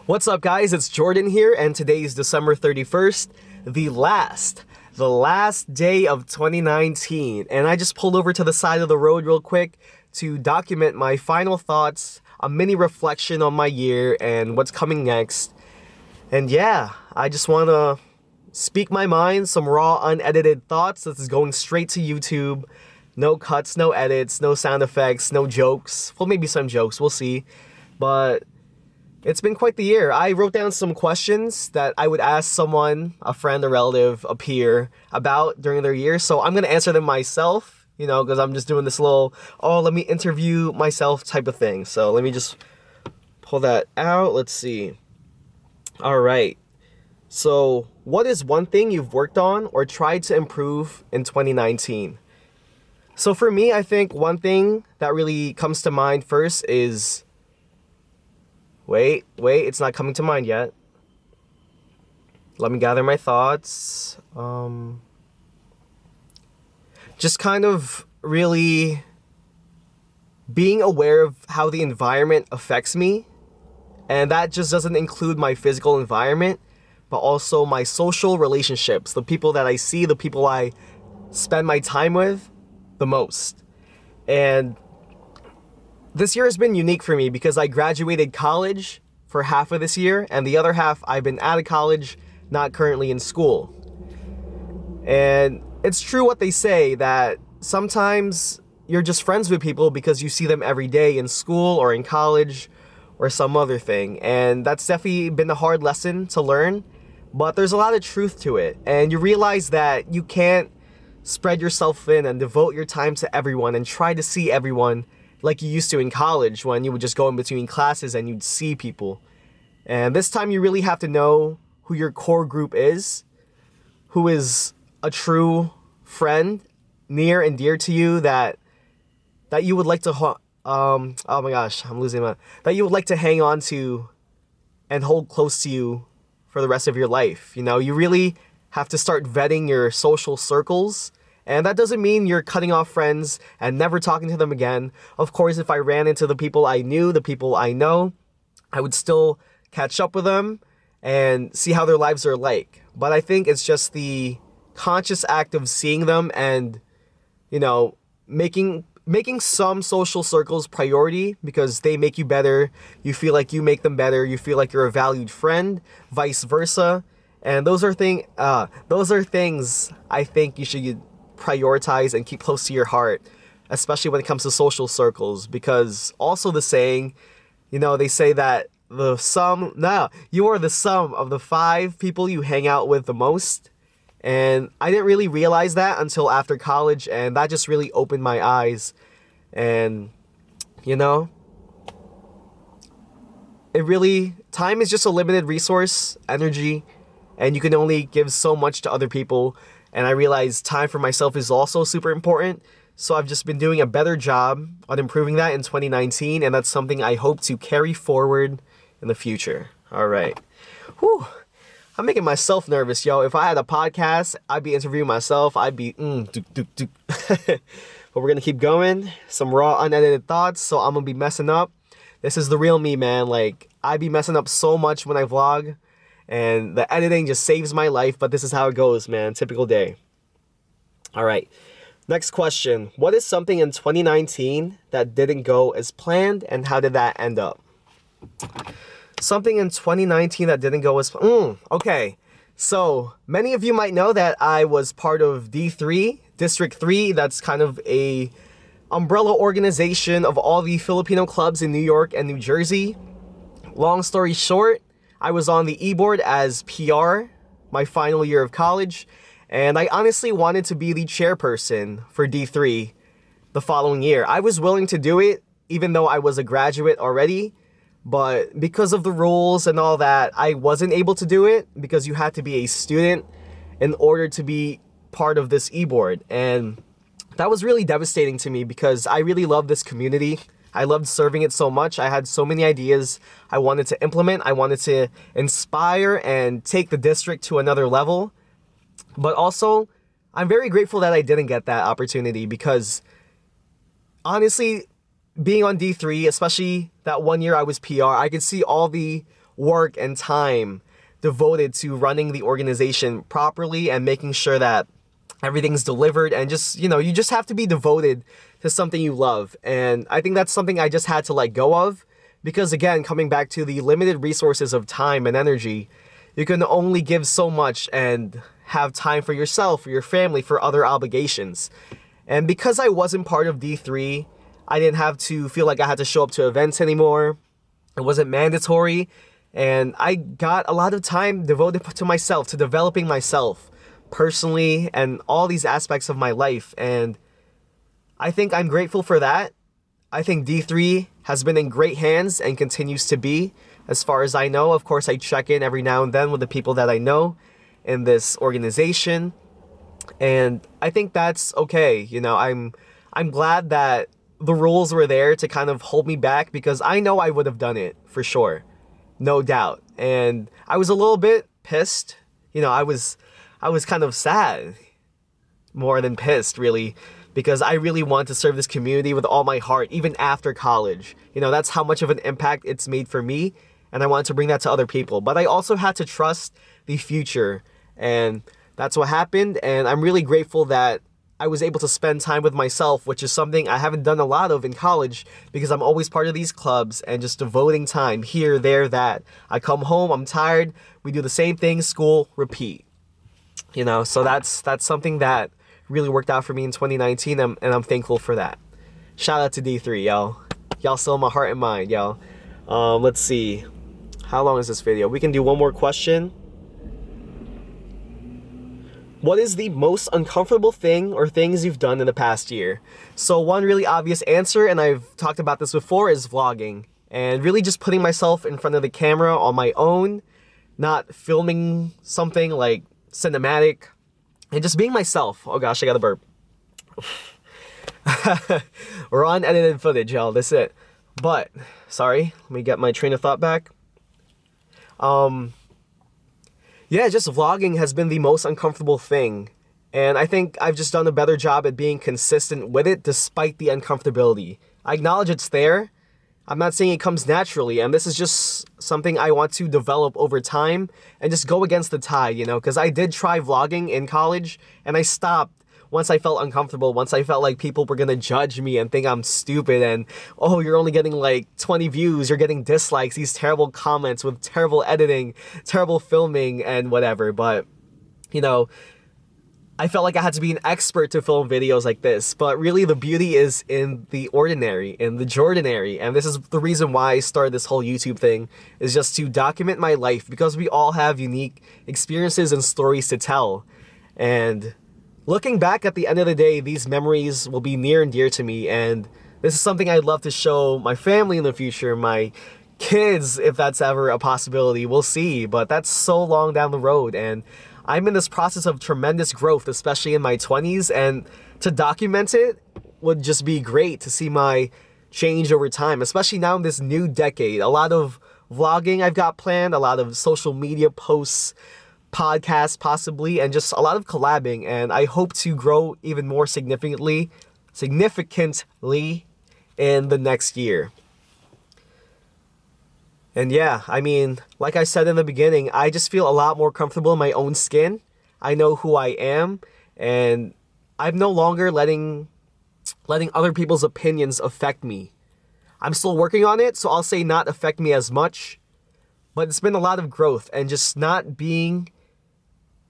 What's up, guys? It's Jordan here, and today is December 31st, the last day of 2019. And I just pulled over to the side of the road real quick to document my final thoughts, a mini reflection on my year and what's coming next. And yeah, I just want to speak my mind, some raw, unedited thoughts. This is going straight to YouTube. No cuts, no edits, no sound effects, no jokes. Well, maybe some jokes, we'll see. But it's been quite the year. I wrote down some questions that I would ask someone, a friend, a relative, a peer, about during their year. So I'm going to answer them myself, because I'm just doing this little, let me interview myself type of thing. So let me just pull that out. Let's see. All right. So what is one thing you've worked on or tried to improve in 2019? So for me, I think one thing that really comes to mind first is... Wait, it's not coming to mind yet. Let me gather my thoughts. Just kind of really being aware of how the environment affects me. And that just doesn't include my physical environment, but also my social relationships, the people that I see, the people I spend my time with the most. And this year has been unique for me because I graduated college for half of this year, and the other half I've been out of college, not currently in school. And it's true what they say, that sometimes you're just friends with people because you see them every day in school or in college or some other thing. And that's definitely been a hard lesson to learn, but there's a lot of truth to it. And you realize that you can't spread yourself thin and devote your time to everyone and try to see everyone like you used to in college, when you would just go in between classes and you'd see people. And this time you really have to know who your core group is, who is a true friend, near and dear to you, that you would like to, oh my gosh, I'm losing my, that you would like to hang on to and hold close to you for the rest of your life. You really have to start vetting your social circles. And that doesn't mean you're cutting off friends and never talking to them again. Of course, if I ran into the people I knew, the people I know, I would still catch up with them and see how their lives are like. But I think it's just the conscious act of seeing them and, making some social circles priority because they make you better. You feel like you make them better. You feel like you're a valued friend, vice versa. And those are things I think you should prioritize and keep close to your heart, especially when it comes to social circles. Because also the saying, they say that you are the sum of the 5 people you hang out with the most. And I didn't really realize that until after college, and that just really opened my eyes. And time is just a limited resource, energy, and you can only give so much to other people. And I realized time for myself is also super important. So I've just been doing a better job on improving that in 2019. And that's something I hope to carry forward in the future. All right. Whew. I'm making myself nervous, yo. If I had a podcast, I'd be interviewing myself. I'd be, But we're going to keep going. Some raw, unedited thoughts. So I'm going to be messing up. This is the real me, man. I be messing up so much when I vlog. And the editing just saves my life, but this is how it goes, man. Typical day. All right. Next question. What is something in 2019 that didn't go as planned, and how did that end up? Something in 2019 that didn't go as planned. Okay. So many of you might know that I was part of D3, District 3. That's kind of a umbrella organization of all the Filipino clubs in New York and New Jersey. Long story short, I was on the e-board as PR my final year of college, and I honestly wanted to be the chairperson for D3 the following year. I was willing to do it, even though I was a graduate already, but because of the rules and all that, I wasn't able to do it because you had to be a student in order to be part of this e-board. And that was really devastating to me because I really love this community. I loved serving it so much. I had so many ideas I wanted to implement. I wanted to inspire and take the district to another level. But also, I'm very grateful that I didn't get that opportunity because honestly, being on D3, especially that one year I was PR, I could see all the work and time devoted to running the organization properly and making sure that everything's delivered, and just, you just have to be devoted to something you love. And I think that's something I just had to let go of, because again, coming back to the limited resources of time and energy, you can only give so much and have time for yourself, for your family, for other obligations. And because I wasn't part of D3, I didn't have to feel like I had to show up to events anymore. It wasn't mandatory. And I got a lot of time devoted to myself, to developing myself personally and all these aspects of my life. And I think I'm grateful for that. I think D3 has been in great hands and continues to be, as far as I know. Of course, I check in every now and then with the people that I know in this organization. And I think that's okay. I'm glad that the rules were there to kind of hold me back, because I know I would have done it for sure. No doubt. And I was a little bit pissed. I was kind of sad, more than pissed, really, because I really want to serve this community with all my heart, even after college. That's how much of an impact it's made for me, and I wanted to bring that to other people. But I also had to trust the future, and that's what happened. And I'm really grateful that I was able to spend time with myself, which is something I haven't done a lot of in college, because I'm always part of these clubs and just devoting time here, there, that. I come home, I'm tired, we do the same thing, school, repeat. So that's something that really worked out for me in 2019, and I'm thankful for that. Shout out to D3, y'all. Y'all still in my heart and mind, y'all. Let's see. How long is this video? We can do one more question. What is the most uncomfortable thing or things you've done in the past year? So one really obvious answer, and I've talked about this before, is vlogging. And really just putting myself in front of the camera on my own, not filming something like cinematic, and just being myself. Oh gosh, I got a burp. We're on edited footage, y'all. That's it. But, sorry, let me get my train of thought back. Yeah, just vlogging has been the most uncomfortable thing. And I think I've just done a better job at being consistent with it despite the uncomfortability. I acknowledge it's there. I'm not saying it comes naturally, and this is just something I want to develop over time and just go against the tide, because I did try vlogging in college, and I stopped once I felt uncomfortable, once I felt like people were gonna judge me and think I'm stupid, and, oh, you're only getting like 20 views, you're getting dislikes, these terrible comments with terrible editing, terrible filming, and whatever. But, I felt like I had to be an expert to film videos like this, but really the beauty is in the ordinary, in the Jordinary, and this is the reason why I started this whole YouTube thing, is just to document my life, because we all have unique experiences and stories to tell. And looking back at the end of the day, these memories will be near and dear to me, and this is something I'd love to show my family in the future, my kids, if that's ever a possibility. We'll see, but that's so long down the road, and I'm in this process of tremendous growth, especially in my 20s, and to document it would just be great to see my change over time, especially now in this new decade. A lot of vlogging I've got planned, a lot of social media posts, podcasts possibly, and just a lot of collabing, and I hope to grow even more significantly in the next year. And yeah, like I said in the beginning, I just feel a lot more comfortable in my own skin. I know who I am, and I'm no longer letting other people's opinions affect me. I'm still working on it, so I'll say not affect me as much, but it's been a lot of growth, and just not being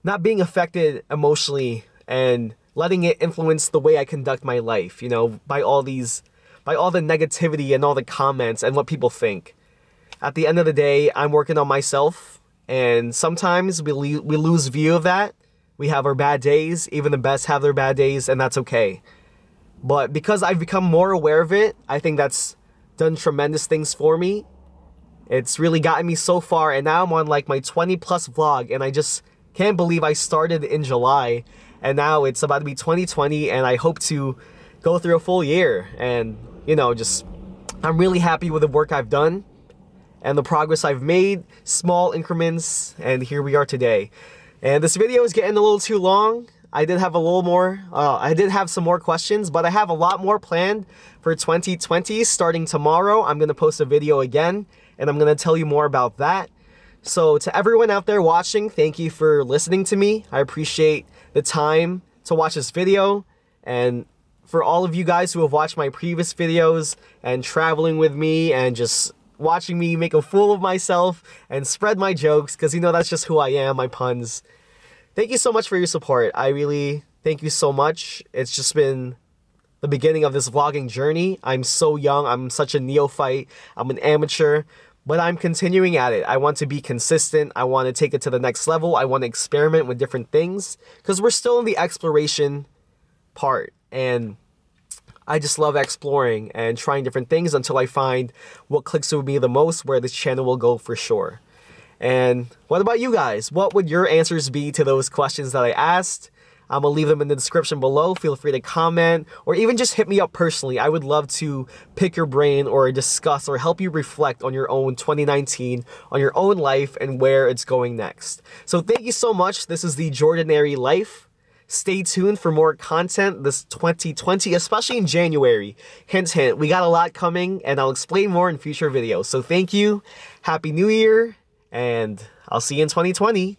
affected emotionally and letting it influence the way I conduct my life, by all the negativity and all the comments and what people think. At the end of the day, I'm working on myself, and sometimes we lose view of that. We have our bad days, even the best have their bad days, and that's okay. But because I've become more aware of it, I think that's done tremendous things for me. It's really gotten me so far, and now I'm on like my 20 plus vlog, and I just can't believe I started in July, and now it's about to be 2020, and I hope to go through a full year. And, I'm really happy with the work I've done and the progress I've made, small increments, and here we are today. And this video is getting a little too long. I did have some more questions, but I have a lot more planned for 2020. Starting tomorrow, I'm gonna post a video again, and I'm going to tell you more about that. So to everyone out there watching, thank you for listening to me. I appreciate the time to watch this video, and for all of you guys who have watched my previous videos and traveling with me and just watching me make a fool of myself and spread my jokes, because you know that's just who I am, my puns. Thank you so much for your support. I really thank you so much. It's just been the beginning of this vlogging journey. I'm so young. I'm such a neophyte. I'm an amateur, but I'm continuing at it. I want to be consistent. I want to take it to the next level. I want to experiment with different things because we're still in the exploration part, and I just love exploring and trying different things until I find what clicks with me the most, where this channel will go for sure. And what about you guys? What would your answers be to those questions that I asked? I'm gonna leave them in the description below. Feel free to comment or even just hit me up personally. I would love to pick your brain or discuss or help you reflect on your own 2019, on your own life and where it's going next. So thank you so much. This is the Jordinary Life. Stay tuned for more content this 2020, especially in January. Hint, hint, we got a lot coming, and I'll explain more in future videos. So thank you, Happy New Year, and I'll see you in 2020.